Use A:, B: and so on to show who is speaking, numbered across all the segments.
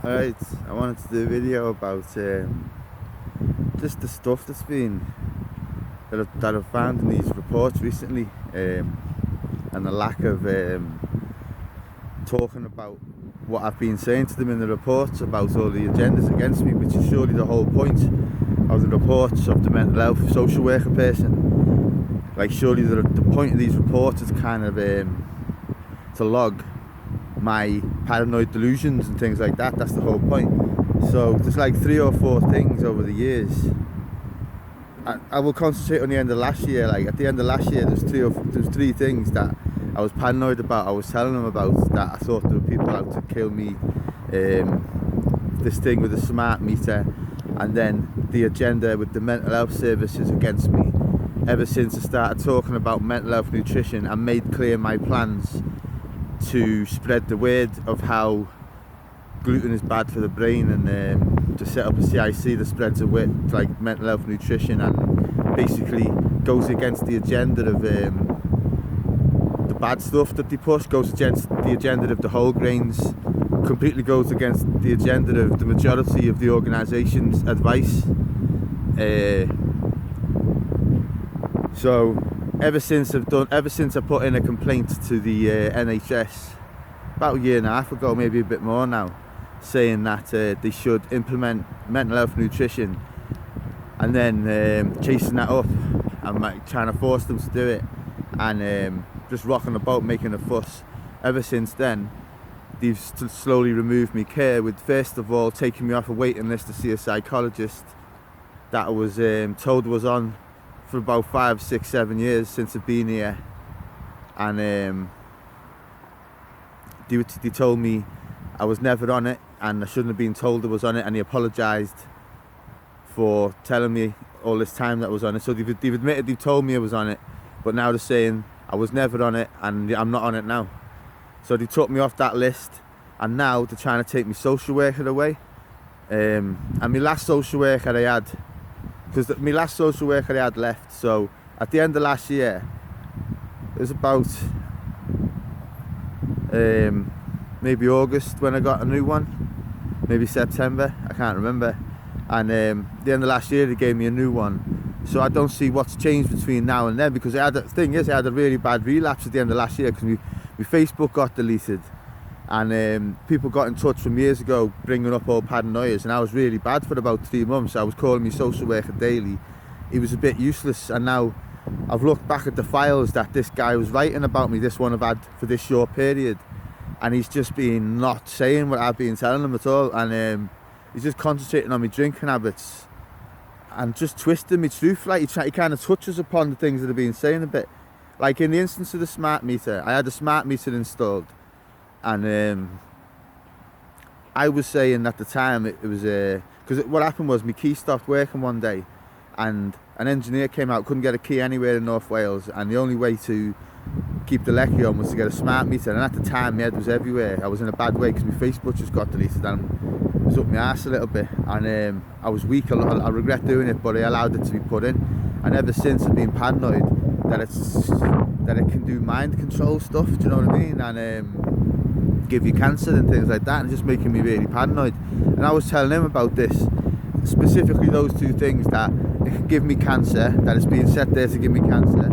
A: Alright, I wanted to do a video about just the stuff that I've found in these reports recently, and the lack of talking about what I've been saying to them in the reports about all the agendas against me, which is surely the whole point of the reports of the mental health social worker person. Like, surely the point of these reports is kind of to log my paranoid delusions and things like that. That's the whole point. So there's like 3 or 4 things over the years. I will concentrate on the end of last year. Like, at the end of last year, there's 3 things that I was paranoid about. I was telling them about that I thought there were people out to kill me. This thing with the smart meter, and then the agenda with the mental health services against me. Ever since I started talking about mental health nutrition, I made clear my plans to spread the word of how gluten is bad for the brain, and to set up a CIC that spreads the word like mental health nutrition, and basically goes against the agenda of the bad stuff that they push, goes against the agenda of the whole grains, completely goes against the agenda of the majority of the organisation's advice. So ever since I put in a complaint to the NHS about a year and a half ago, maybe a bit more now, saying that they should implement mental health nutrition, and then chasing that up and like trying to force them to do it, and just rocking the boat, making a fuss. Ever since then, they've slowly removed me care, with first of all taking me off a waiting list to see a psychologist that I was told was on for about 5, 6, 7 years since I've been here, and they told me I was never on it, and I shouldn't have been told I was on it, and he apologised for telling me all this time that I was on it. So they've admitted they've told me I was on it, but now they're saying I was never on it and I'm not on it now. So they took me off that list, and now they're trying to take my social worker away. And my last social worker I had, because my last social worker I had left, so at the end of last year, it was about maybe August when I got a new one, maybe September, I can't remember. And the end of last year they gave me a new one. So I don't see what's changed between now and then, because I had a really bad relapse at the end of last year, because my Facebook got deleted, and people got in touch from years ago bringing up all paranoias, and I was really bad for about 3 months. I was calling my social worker daily. He was a bit useless, and now I've looked back at the files that this guy was writing about me, this one I've had for this short period, and he's just been not saying what I've been telling him at all, and he's just concentrating on my drinking habits and just twisting me truth. Like, he kind of touches upon the things that I've been saying a bit. Like in the instance of the smart meter, I had a smart meter installed, and I was saying at the time it was because what happened was my key stopped working one day, and an engineer came out, couldn't get a key anywhere in North Wales, and the only way to keep the lecky on was to get a smart meter. And at the time my head was everywhere. I was in a bad way because my Facebook just got deleted, and it was up my arse a little bit, and I was weak. I regret doing it, but I allowed it to be put in, and ever since I've been paranoid that it can do mind control stuff, do you know what I mean, and give you cancer and things like that, and just making me really paranoid. And I was telling him about this, specifically those 2 things, that it can give me cancer, that it's being set there to give me cancer,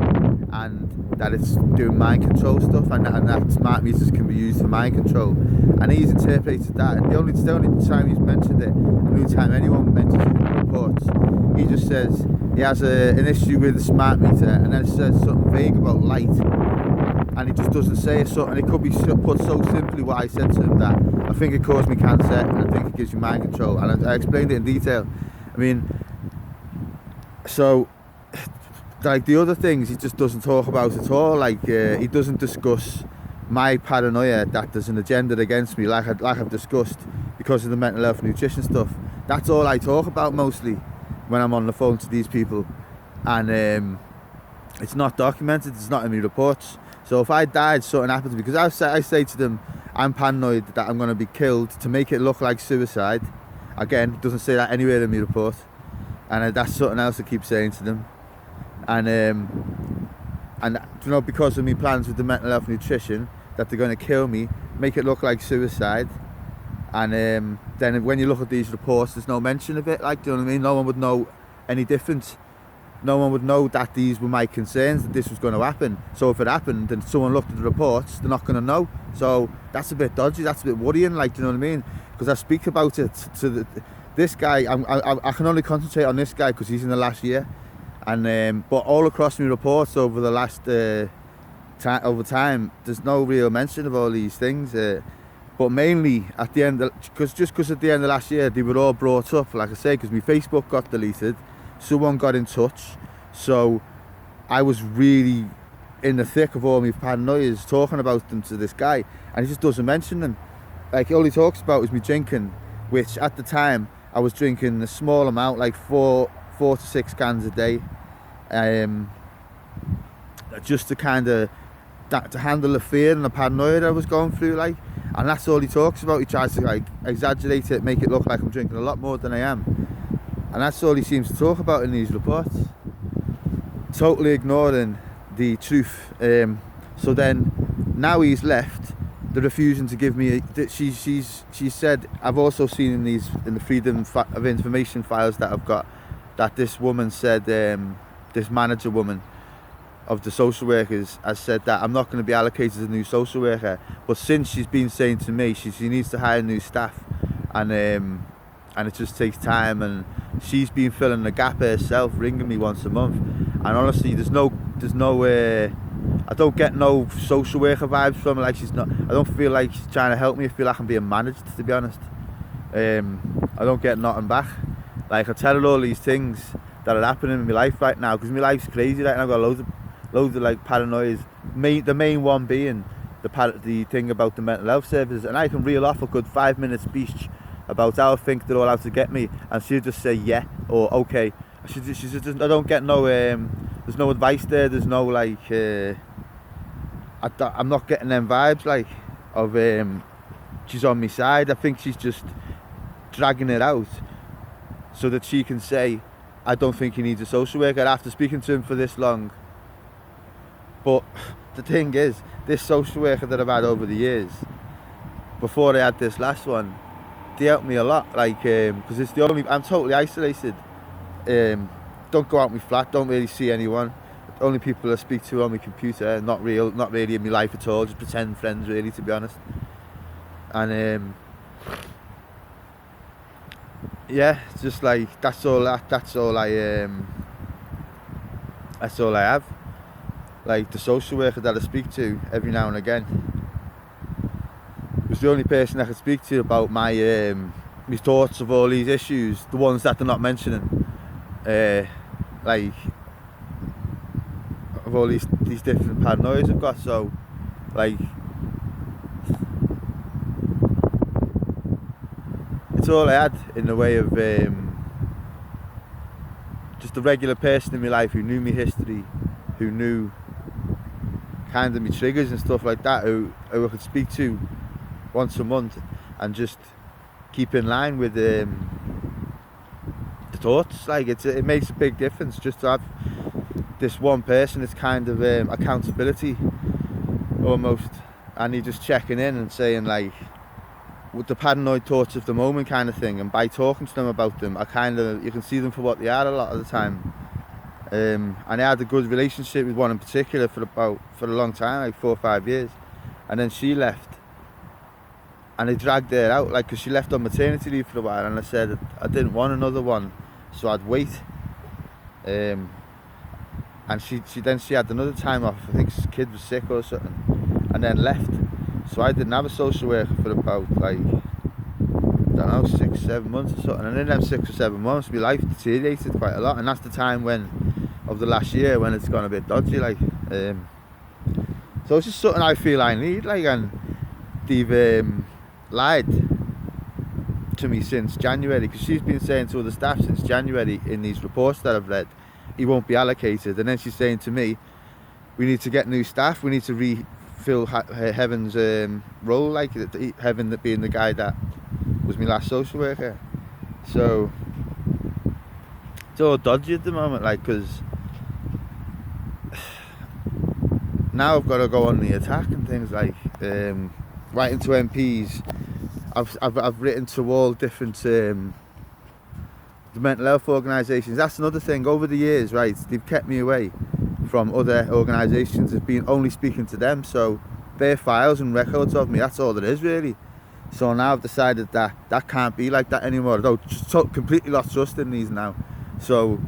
A: and that it's doing mind control stuff, and that smart meters can be used for mind control. And he's interpreted that, and the only time he's mentioned it, the only time anyone mentions it in the reports, he just says he has an issue with the smart meter, and then says something vague about light, and he just doesn't say it. So, and it could be put so simply what I said to him, that I think it caused me cancer, and I think it gives you mind control, and I explained it in detail. I mean, so like the other things he just doesn't talk about at all. Like he doesn't discuss my paranoia that there's an agenda against me, like I've discussed, because of the mental health nutrition stuff. That's all I talk about mostly when I'm on the phone to these people, and it's not documented, it's not in my reports. So if I died, something happened to me, because I say to them I'm paranoid that I'm going to be killed to make it look like suicide. Again, it doesn't say that anywhere in my report, and that's something else I keep saying to them. And you know, because of my plans with the mental health nutrition, that they're going to kill me, make it look like suicide, And then when you look at these reports, there's no mention of it. Like, do you know what I mean? No one would know any difference. No one would know that these were my concerns, that this was going to happen. So if it happened and someone looked at the reports, they're not going to know. So that's a bit dodgy, that's a bit worrying, like, do you know what I mean? Because I speak about it to this guy. I can only concentrate on this guy because he's in the last year. And but all across my reports over the last over time, there's no real mention of all these things. But mainly at the end, because at the end of last year, they were all brought up, like I say, because my Facebook got deleted. Someone got in touch, so I was really in the thick of all my paranoias talking about them to this guy, and he just doesn't mention them. Like, all he talks about is me drinking, which at the time I was drinking a small amount, like four to 6 cans a day, just to kind of to handle the fear and the paranoia that I was going through, like. And that's all he talks about. He tries to like exaggerate it, make it look like I'm drinking a lot more than I am. And that's all he seems to talk about in these reports. Totally ignoring the truth. So then, now he's left, they're refusing to give me. She said, I've also seen in the Freedom of Information files that I've got, that this woman said, this manager woman of the social workers has said that I'm not going to be allocated a new social worker. But since she's been saying to me she needs to hire new staff, and it just takes time, and she's been filling the gap herself, ringing me once a month. And honestly, there's no I don't get no social worker vibes from her. Like, she's not. I don't feel like she's trying to help me. I feel like I'm being managed, to be honest. I don't get nothing back. Like, I tell her all these things that are happening in my life right now, because my life's crazy right now. I've got loads of like paranoias. The main one being the thing about the mental health services, and I can reel off a good 5-minute speech about how I think they're all out to get me, and she'll just say yeah or okay. She just, I don't get no there's no advice there. There's no like I'm not getting them vibes like of she's on my side. I think she's just dragging it out so that she can say, I don't think he needs a social worker after speaking to him for this long. But the thing is, this social worker that I've had over the years, before I had this last one, they helped me a lot, like, because it's the only, I'm totally isolated. Don't go out my flat, don't really see anyone. The only people I speak to on my computer, not really in my life at all, just pretend friends, really, to be honest. And yeah, it's just like, that's all I have. Like, the social worker that I speak to every now and again was the only person I could speak to about my thoughts of all these issues, the ones that they're not mentioning, like of all these different paranoias I've got. So, like, it's all I had in the way of just a regular person in my life who knew my history, who knew kind of my triggers and stuff like that, who I could speak to once a month and just keep in line with the thoughts. Like, it makes a big difference just to have this one person. It's kind of accountability almost, and you're just checking in and saying, like, with the paranoid thoughts of the moment kind of thing, and by talking to them about them, you can see them for what they are a lot of the time. And I had a good relationship with one in particular for a long time, like 4 or 5 years, and then she left, and I dragged her out, like, because she left on maternity leave for a while, and I said I didn't want another one, so I'd wait. And she had another time off. I think his kid was sick or something, and then left. So I didn't have a social worker for about, like, I don't know, 6 or 7 months or something. And in them 6 or 7 months, my life deteriorated quite a lot, and that's the time of the last year when it's gone a bit dodgy, like. So it's just something I feel I need, like, and they've lied to me since January, because she's been saying to other staff since January in these reports that I've read, he won't be allocated, and then she's saying to me, we need to get new staff, we need to refill Heaven's role, like Heaven that being the guy that was my last social worker. So it's all dodgy at the moment, like, because now I've got to go on the attack and things, like writing to MPs I've written to all different the mental health organisations. That's another thing. Over the years, right, they've kept me away from other organisations. I've been only speaking to them, so their files and records of me, that's all there is really. So now I've decided that that can't be like that anymore. I just completely lost trust in these now. So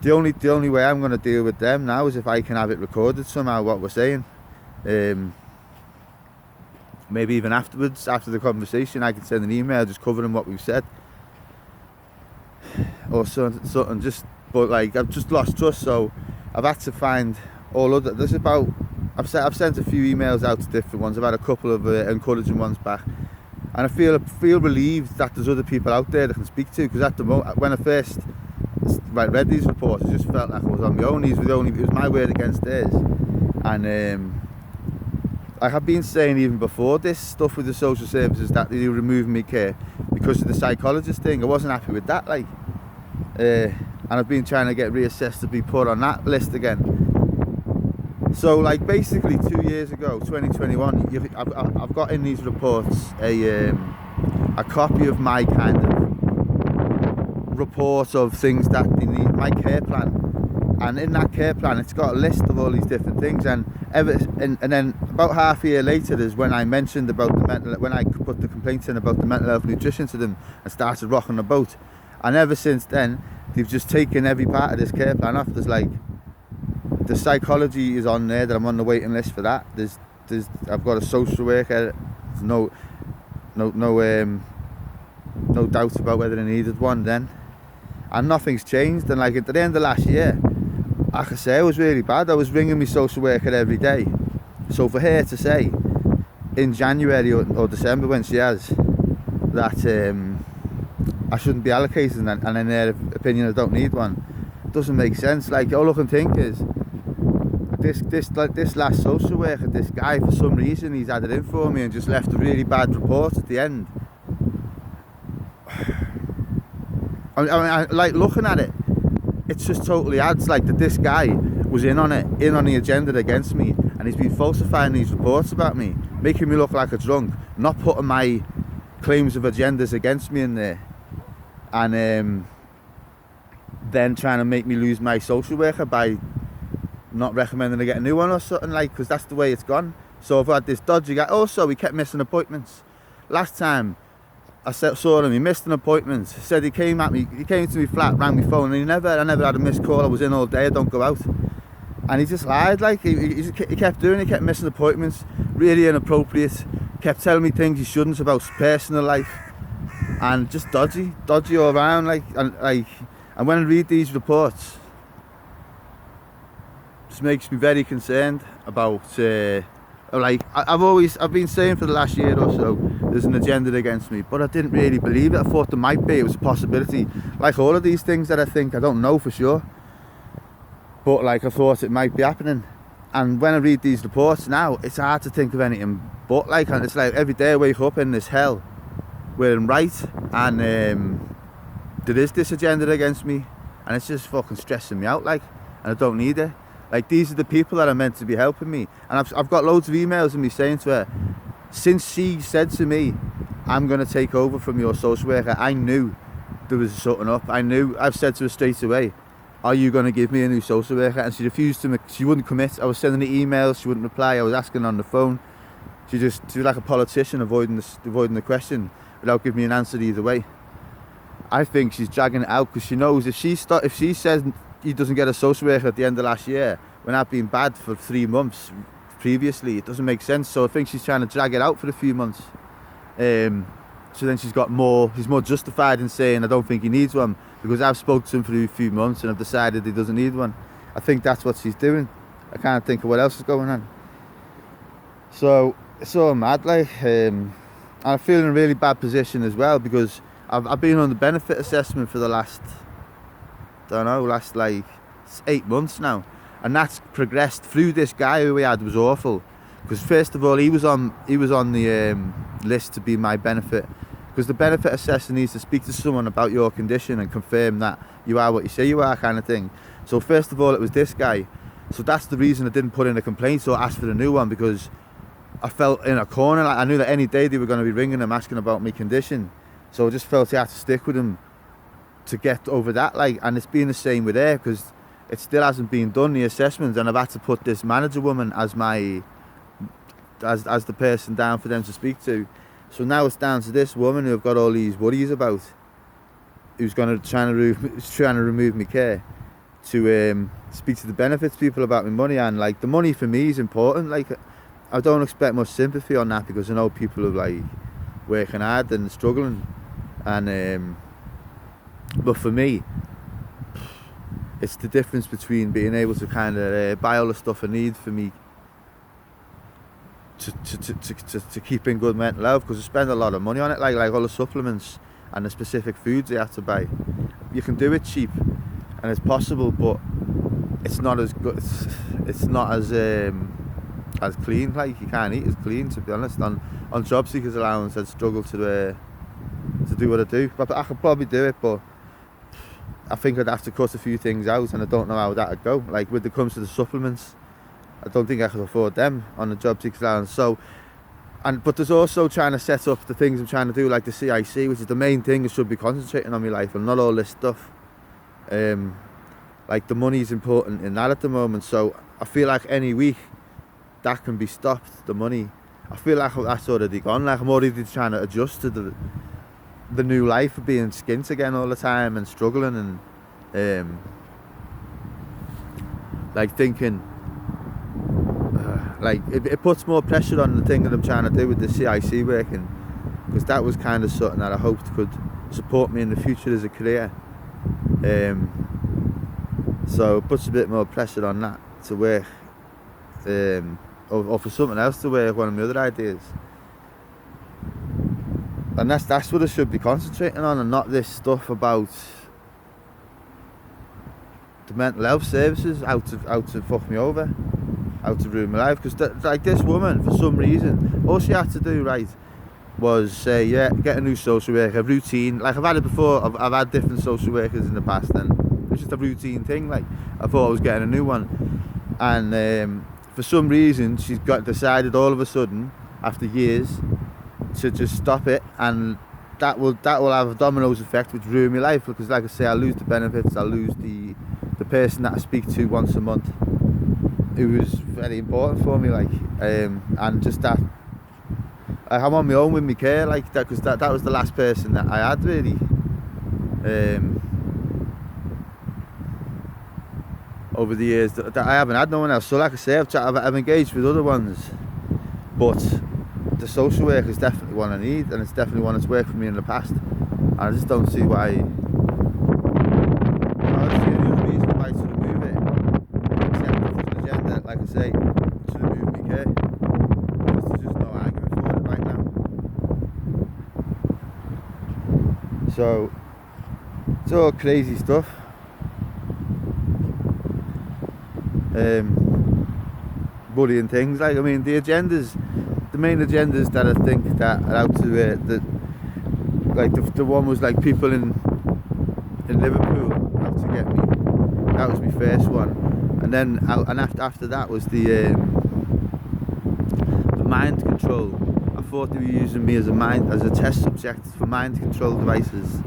A: the only way I'm going to deal with them now is if I can have it recorded somehow, what we're saying. Maybe even afterwards, after the conversation, I can send an email just covering what we've said. Or something, just, but like, I've just lost trust, so I've had to find all other, I've sent a few emails out to different ones. I've had a couple of encouraging ones back, and I feel relieved that there's other people out there that I can speak to, because at the moment, when I first read these reports, I just felt like I was on my own. It was my word against theirs. And I have been saying even before this stuff with the social services that they were removing me care because of the psychologist thing. I wasn't happy with that, like, and I've been trying to get reassessed to be put on that list again. So, like, basically 2 years ago, 2021, I've got in these reports a copy of my kind of report of things that they need, my care plan. And in that care plan, it's got a list of all these different things. And then about half a year later is when I mentioned about when I put the complaints in about the mental health nutrition to them and started rocking the boat. And ever since then, they've just taken every part of this care plan off. There's like, the psychology is on there, that I'm on the waiting list for that. I've got a social worker. There's no doubt about whether I needed one then. And nothing's changed. And like at the end of last year, like I say, it was really bad. I was ringing my social worker every day. So for her to say in January or December, when she has, that I shouldn't be allocated, and in their opinion I don't need one, doesn't make sense. Like, all I can think is this last social worker, this guy, for some reason he's had it in for me and just left a really bad report at the end. I like looking at it, it's just totally adds like that this guy was in on the agenda against me, and he's been falsifying these reports about me, making me look like a drunk, not putting my claims of agendas against me in there, and then trying to make me lose my social worker by not recommending I get a new one or something, like, because that's the way it's gone. So I've had this dodgy guy. Also, he kept missing appointments. Last time I saw him, he missed an appointment. Said he came to me flat, rang my phone, and I never had a missed call. I was in all day, I don't go out. And he just lied, like, he kept doing it, he kept missing appointments, really inappropriate, kept telling me things he shouldn't about his personal life, and just dodgy all around, and when I read these reports, it just makes me very concerned about, I've been saying for the last year or so, there's an agenda against me, but I didn't really believe it. I thought there might be, it was a possibility. Like all of these things that I think, I don't know for sure, but like I thought it might be happening. And when I read these reports now, it's hard to think of anything but, like, and it's like every day I wake up in this hell where I'm right, and there is this agenda against me, and it's just fucking stressing me out, like, and I don't need it. Like, these are the people that are meant to be helping me, and I've got loads of emails of me saying to her, since she said to me, I'm going to take over from your social worker, I knew there was something up. I've said to her straight away, are you going to give me a new social worker? And she refused to, she wouldn't commit. I was sending her emails, she wouldn't reply. I was asking on the phone. She was like a politician, avoiding the question without giving me an answer either way. I think she's dragging it out because she knows if she says he doesn't get a social worker at the end of last year, when I've been bad for 3 months previously, it doesn't make sense. So I think she's trying to drag it out for a few months. So then he's more justified in saying I don't think he needs one, because I've spoken to him for a few months and I've decided he doesn't need one. I think that's what she's doing. I can't think of what else is going on. So it's all mad, like, I feel in a really bad position as well, because I've been on the benefit assessment for the last like 8 months now, and that's progressed through this guy who we had was awful. Because first of all, he was on the list to be my benefit, because the benefit assessor needs to speak to someone about your condition and confirm that you are what you say you are, kind of thing. So first of all, it was this guy. So that's the reason I didn't put in a complaint or ask for a new one, because I felt in a corner. Like I knew that any day they were going to be ringing them asking about my condition, so I just felt I had to stick with them to get over that. Like, and it's been the same with her because it still hasn't been done, the assessment, and I've had to put this manager woman as my as the person down for them to speak to. So now it's down to this woman who I've got all these worries about, who's trying to remove my care, to speak to the benefits people about my money. And like the money for me is important. Like I don't expect much sympathy on that because I know people are like working hard and struggling, and but for me it's the difference between being able to kind of buy all the stuff I need for me to keep in good mental health, because I spend a lot of money on it, like all the supplements and the specific foods you have to buy. You can do it cheap and it's possible, but it's not as good. It's not as clean. Like you can't eat as clean, to be honest. On job seekers allowance I'd struggle to do what I do, but I could probably do it, but I think I'd have to cut a few things out, and I don't know how that would go. Like when it comes to the supplements, I don't think I could afford them on the job seekers allowance. So, but there's also trying to set up the things I'm trying to do, like the CIC, which is the main thing I should be concentrating on my life, and not all this stuff. Like the money is important in that at the moment, so I feel like any week that can be stopped, the money. I feel like that's already gone. Like I'm already trying to adjust to the new life of being skint again all the time and struggling, and like thinking like it puts more pressure on the thing that I'm trying to do with the CIC working, because that was kind of something that I hoped could support me in the future as a career. So it puts a bit more pressure on that to work, or for something else to work, one of my other ideas. And that's what I should be concentrating on, and not this stuff about the mental health services, how to fuck me over, how to ruin my life. Because like this woman, for some reason, all she had to do, right, was say, yeah, get a new social worker, routine. Like I've had it before, I've had different social workers in the past, and it's just a routine thing. Like I thought I was getting a new one, and for some reason she's decided all of a sudden, after years, to just stop it, and that will have a dominoes effect which ruin my life, because like I say, I'll lose the benefits, I'll lose the person that I speak to once a month, who was very important for me, like, and just that I'm on my own with my care, like that, because that was the last person that I had really. Over the years that I haven't had no one else. So like I say, I've engaged with other ones, but the social work is definitely one I need, and it's definitely one that's worked for me in the past, and I just don't see why. I don't see any other reason why to remove it, except if there's an agenda, like I say, to remove me care, because there's just no argument for it right now. So it's all crazy stuff. Bullying things, like, I mean, the main agendas that I think that are out to the one was like people in Liverpool out to get me. That was my first one, and then after that was the mind control. I thought they were using me as a test subject for mind control devices,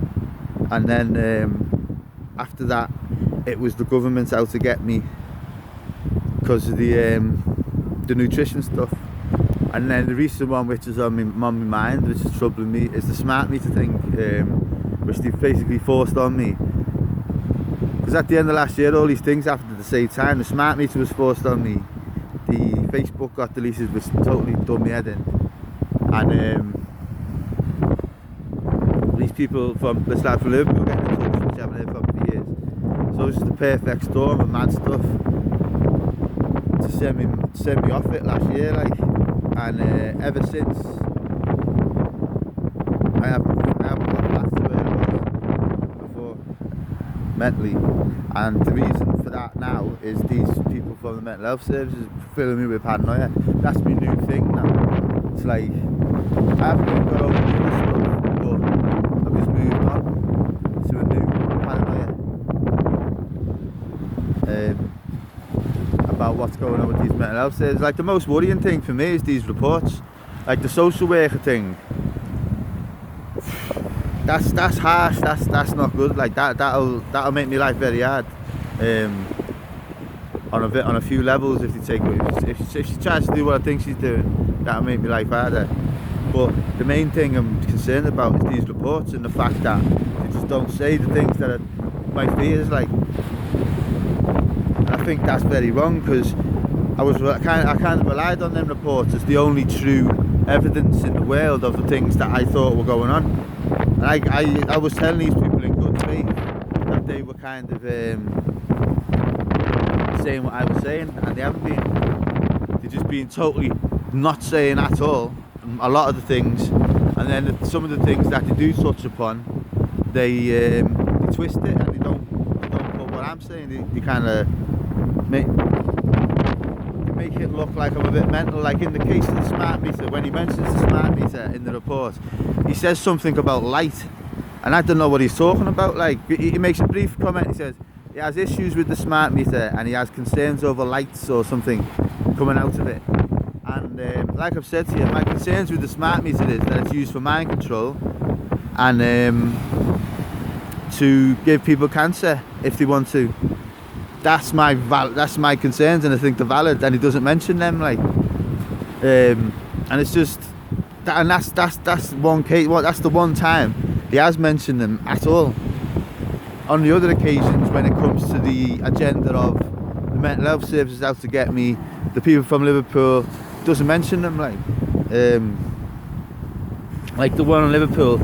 A: and then after that it was the government out to get me because of the nutrition stuff. And then the recent one, which is on my mind, which is troubling me, is the smart meter thing, which they've basically forced on me. Because at the end of last year, all these things happened at the same time. The smart meter was forced on me, the Facebook got deleted, which totally done me head in. And these people from Liverpool getting in touch, which I haven't heard from for years. So it's just the perfect storm of mad stuff to send me off it last year, like. And ever since, I haven't got back to where I was before mentally. And the reason for that now is these people from the mental health services filling me with paranoia. That's my new thing now. It's like I haven't even got over the other stuff, but I've just moved on to a new paranoia about what's going on with these mental health services. Like the most worrying thing for me is these reports, like the social worker thing. That's harsh. That's not good. Like that'll make me life very hard. On a few levels, if she tries to do what I think she's doing, that'll make me life harder. But the main thing I'm concerned about is these reports and the fact that they just don't say the things that are my fears. Like, and I think that's very wrong, because I kind of relied on them reports as the only true evidence in the world of the things that I thought were going on. And I was telling these people in good faith that they were kind of saying what I was saying, and they haven't been. They're just being totally not saying at all a lot of the things, and then some of the things that they do touch upon, they twist it, and they don't put what I'm saying. They kind of make it look like I'm a bit mental. Like in the case of the smart meter, when he mentions the smart meter in the report, he says something about light, and I don't know what he's talking about. Like, he makes a brief comment. He says he has issues with the smart meter and he has concerns over lights or something coming out of it. And like I've said to you, my concerns with the smart meter is that it's used for mind control and to give people cancer if they want to. That's my concerns, and I think they're valid. And he doesn't mention them, like, and it's just that, and that's one case. Well, that's the one time he has mentioned them at all. On the other occasions, when it comes to the agenda of the mental health services out to get me, the people from Liverpool, doesn't mention them. Like the one in Liverpool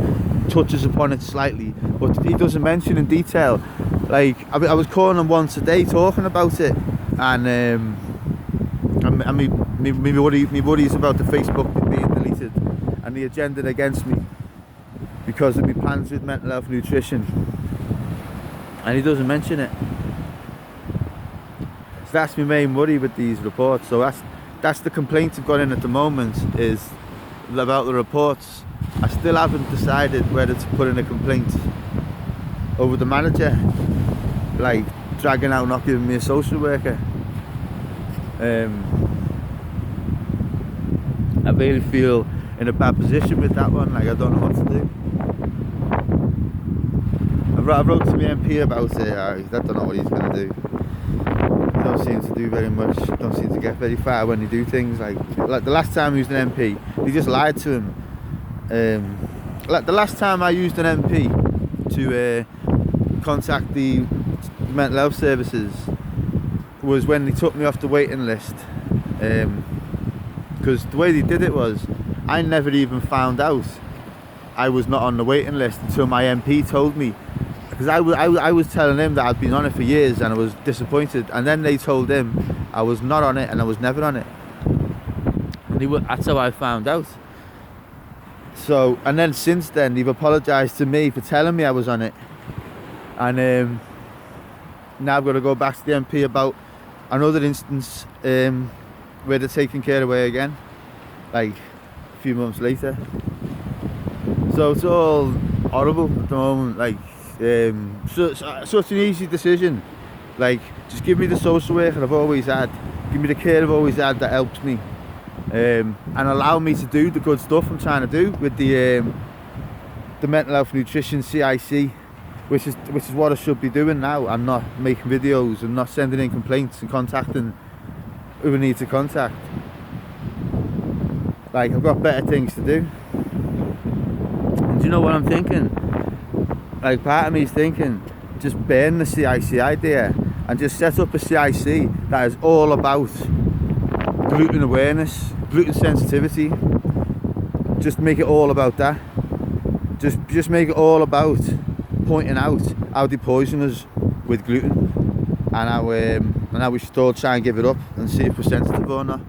A: touches upon it slightly, but he doesn't mention in detail. Like, I was calling him once a day talking about it, and me worries about the Facebook being deleted and the agenda against me because of my plans with mental health nutrition, and he doesn't mention it. So that's my main worry with these reports. So that's the complaint I've got in at the moment, is about the reports. I still haven't decided whether to put in a complaint over the manager, like dragging out not giving me a social worker. I really feel in a bad position with that one. Like, I don't know what to do. I wrote to my MP about it. I don't know what he's going to do. He don't seem to do very much. Don't seem to get very far when they do things. Like the last time he used an MP, he just lied to him. Like the last time I used an MP to contact the mental health services was when they took me off the waiting list, because the way they did it was I never even found out I was not on the waiting list until my MP told me, because I was telling him that I'd been on it for years and I was disappointed, and then they told him I was not on it and I was never on it, and that's how I found out. So, and then since then they've apologised to me for telling me I was on it, and now I've got to go back to the MP about another instance where they're taking care away again, like a few months later. So it's all horrible at the moment. Like, such an easy decision. Like, just give me the social worker I've always had, give me the care I've always had that helps me, and allow me to do the good stuff I'm trying to do with the mental health nutrition CIC, which is what I should be doing now, and not making videos and not sending in complaints and contacting who we need to contact. Like, I've got better things to do. And do you know what I'm thinking? Like, part of me is thinking, just burn the CIC idea and just set up a CIC that is all about gluten awareness, gluten sensitivity. Just make it all about that. Just make it all about pointing out how they poison us with gluten, and how we should all try and give it up and see if we're sensitive or not.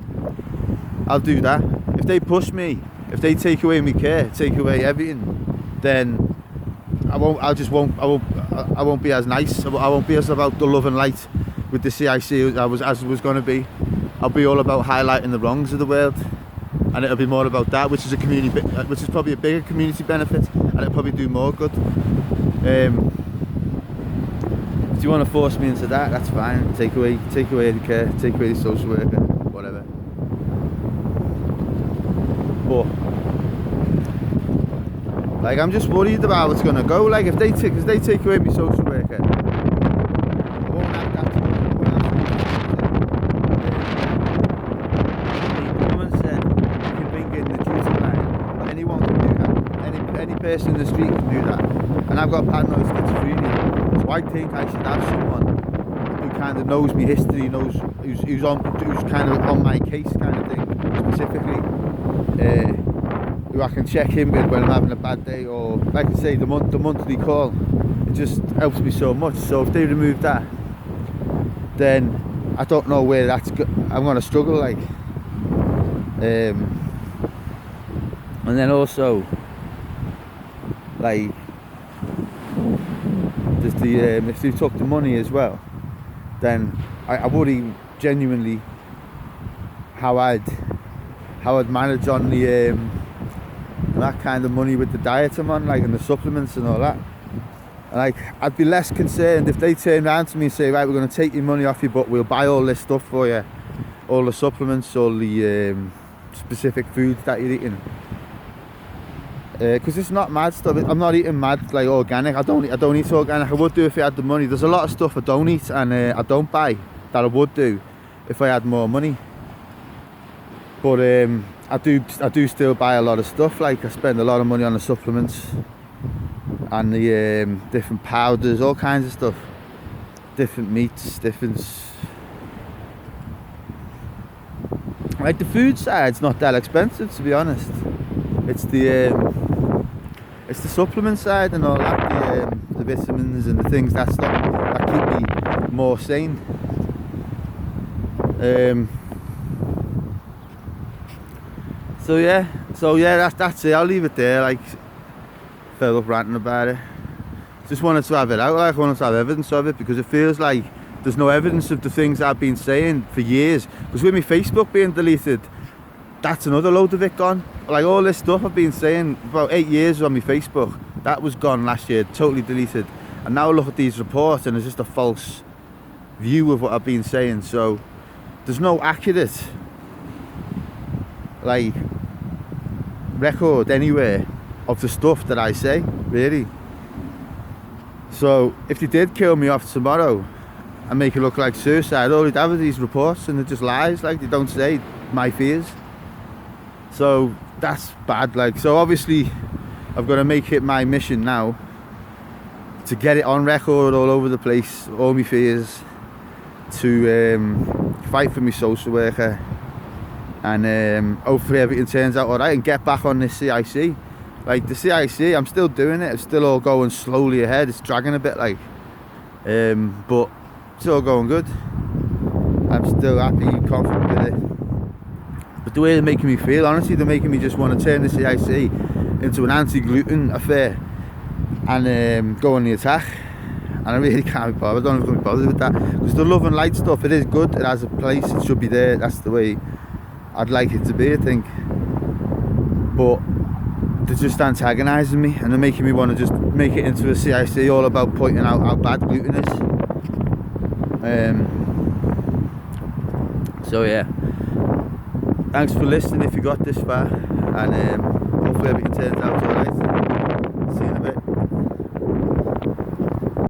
A: I'll do that. If they push me, if they take away my care, take away everything, then I won't be as nice. I won't be as about the love and light with the CIC as it was going to be. I'll be all about highlighting the wrongs of the world, and it'll be more about that, which is probably a bigger community benefit, and it'll probably do more good. If you want to force me into that, that's fine. Take away the care, take away the social worker, whatever. But like, I'm just worried about how it's gonna go. Like, if they take away my social worker, I won't have that. The woman said you can bring in the duty line. Anyone can do that. Any person in the street can do that. And I've got paranoid schizophrenia, so I think I should have someone who kind of knows my history, knows who's kind of on my case, kind of thing, specifically. Who I can check in with when I'm having a bad day, or like I say, the monthly call. It just helps me so much. So if they remove that, then I don't know where I'm going to struggle, like. And then also, like, there's if they took the money as well, then I worry genuinely how I'd manage on the that kind of money with the diet I'm on, like, and the supplements and all that. And like, I'd be less concerned if they turn around to me and say, right, we're going to take your money off you, but we'll buy all this stuff for you, all the supplements, all the specific foods that you're eating. Because it's not mad stuff. I'm not eating mad, like, organic. I don't eat organic. I would do if I had the money. There's a lot of stuff I don't eat and I don't buy that I would do if I had more money. But I do still buy a lot of stuff. Like, I spend a lot of money on the supplements and the different powders, all kinds of stuff, different meats, like, the food side's not that expensive, to be honest. It's the supplement side and all that, the vitamins and the things that keep me more sane. So yeah, that's it. I'll leave it there. Like, fed up ranting about it. Just wanted to have it out. Like, I wanted to have evidence of it, because it feels like there's no evidence of the things I've been saying for years. Because with my Facebook being deleted, that's another load of it gone. Like, all this stuff I've been saying about 8 years on my Facebook, that was gone last year, totally deleted. And now I look at these reports and it's just a false view of what I've been saying. So there's no accurate, like, record anywhere of the stuff that I say, really. So if they did kill me off tomorrow and make it look like suicide, all they'd have are these reports, and they're just lies. Like, they don't say my fears. So that's bad. Like, so obviously I've got to make it my mission now to get it on record all over the place, all my fears, to fight for my social worker, and hopefully everything turns out alright, and get back on this CIC. Like, the CIC, I'm still doing it. It's still all going slowly ahead. It's dragging a bit, like, but it's all going good. I'm still happy, confident with it. But the way they're making me feel, honestly, they're making me just want to turn the CIC into an anti-gluten affair and go on the attack. And I really can't be bothered. I don't know if I'm going to be bothered with that, because the love and light stuff, it is good. It has a place. It should be there. That's the way I'd like it to be, I think. But they're just antagonising me, and they're making me want to just make it into a CIC all about pointing out how bad gluten is. So yeah, thanks for listening if you got this far, and hopefully everything turns out alright.